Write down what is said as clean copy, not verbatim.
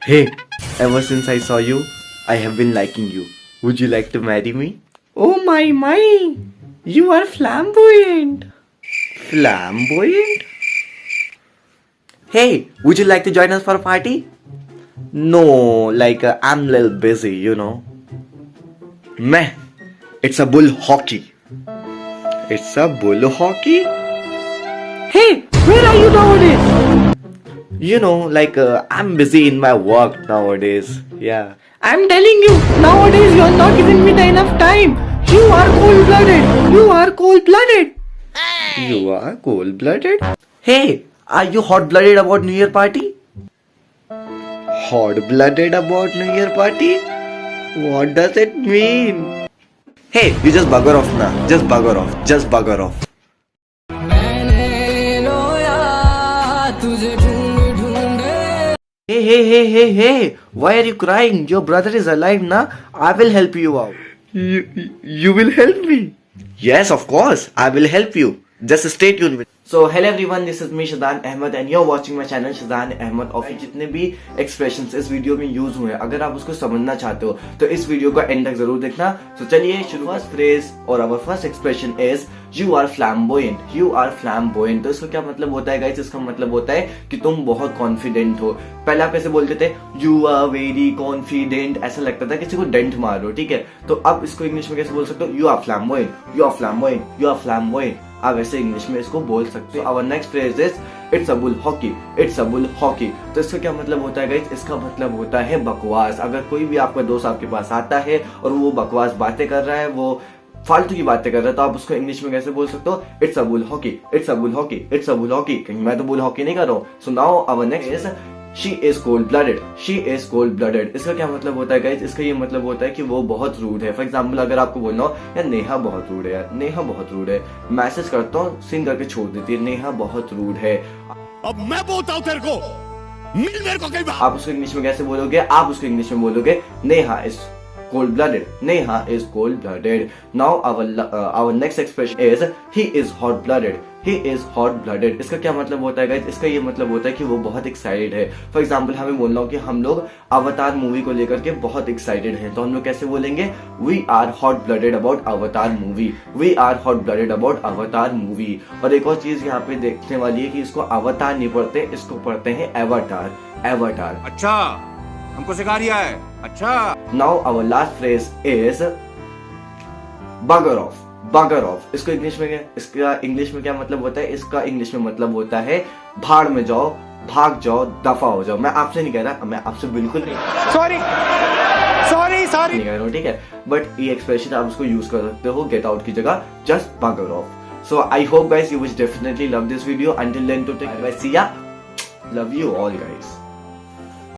Hey, ever since I saw you, I have been liking you. Would you like to marry me? Oh my, you are flamboyant. Flamboyant? Hey, would you like to join us for a party? No, I'm a little busy, you know. Meh, it's a bull hockey. It's a bull hockey? Hey, where are you nowadays? You know, I'm busy in my work nowadays. Yeah. I'm telling you, nowadays you're not giving me the enough time. You are cold-blooded. You are cold-blooded. You are cold-blooded? Hey, are you hot-blooded about New Year party? Hot-blooded about New Year party? What does it mean? Hey, you just bugger off now. Just bugger off. Just bugger off. Hey. Why are you crying? Your brother is alive now. I will help you out. You will help me? Yes, of course. I will help you. Just stay tuned with. So hello everyone, this is me Shazan Ahmed and you're watching my channel Shazan Ahmed और जितने भी expressions इस video में use हुए हैं अगर आप उसको समझना चाहते हो तो इस वीडियो को एंड तक जरूर देखना। तो चलिए शुरू। फर्स्ट फ्रेज और our first expression is you are flamboyant. You are flamboyant, तो इसका क्या मतलब होता है गाइस? इसका मतलब होता है कि तुम बहुत कॉन्फिडेंट हो। पहले आप कैसे बोलते थे? यू आर वेरी कॉन्फिडेंट, ऐसा लगता था किसी को डेंट मार रहे हो, ठीक है? तो अब इसको इंग्लिश में कैसे बोल सकते हो? You are flamboyant, you are flamboyant, you are flamboyant. आप ऐसे इंग्लिश में इसको बोल सकते हो। Our next phrase is it's a bull hockey. It's a bull hockey, तो इसका क्या मतलब होता है गाइस? इसका मतलब होता है बकवास। अगर कोई भी आपका दोस्त आपके पास आता है और वो बकवास बातें कर रहा है, वो फालतू की बातें कर रहा है, तो आप उसको इंग्लिश में कैसे बोल सकते हो? It's a bull hockey, it's a bull hockey, it's a bull hockey. कहीं मैं तो बुल हॉकी नहीं कर रहा हूँ। So now our next is she is cold blooded. She is cold blooded, इसका क्या मतलब होता है गाइस? इसका ये मतलब होता है कि वो बहुत रूड है। फॉर एग्जाम्पल अगर आपको बोलना हो यार नेहा बहुत रूड है, यार नेहा बहुत रूड है, मैसेज करता हूँ सीन करके छोड़ देती है, नेहा बहुत रूड है। अब मैं बोलता हूँ तेरे को, मिल मेरे को कई बार। आप उसको इंग्लिश में कैसे बोलोगे? आप उसको इंग्लिश में बोलोगे Neha is cold blooded. Neha is cold blooded. Now our next expression is he is hot blooded. He is hot blooded. इसका क्या मतलब होता है गाइस? इसका ये मतलब होता है कि वो बहुत एक्साइटेड है। फॉर एग्जाम्पल हमें बोलना हो कि हम लोग अवतार मूवी को लेकर के बहुत एक्साइटेड हैं, तो हम लोग कैसे बोलेंगे? We are hot blooded about Avatar movie. We are hot blooded about Avatar movie. और एक और चीज यहाँ पे देखने वाली है कि इसको अवतार नहीं पढ़ते, इसको पढ़ते हैं एवाटार। एवाटार। अच्छा, हमको सिखा रिया है। अच्छा। Now our last phrase is bugger off. Bugger off, इसको इंग्लिश में क्या? इसका इंग्लिश में क्या मतलब होता है? इसका इंग्लिश में मतलब होता है भाड़ में जाओ, भाग जाओ, दफा हो जाओ। मैं आपसे नहीं कह रहा, मैं आपसे बिल्कुल नहीं सॉरी नहीं कह रहा हूँ, ठीक है? बट ये एक्सप्रेशन आप उसको यूज कर सकते हो गेट आउट की जगह, just bugger off. So I hope guys you will definitely love this video. Until then, to take bye, see ya, love you all guys.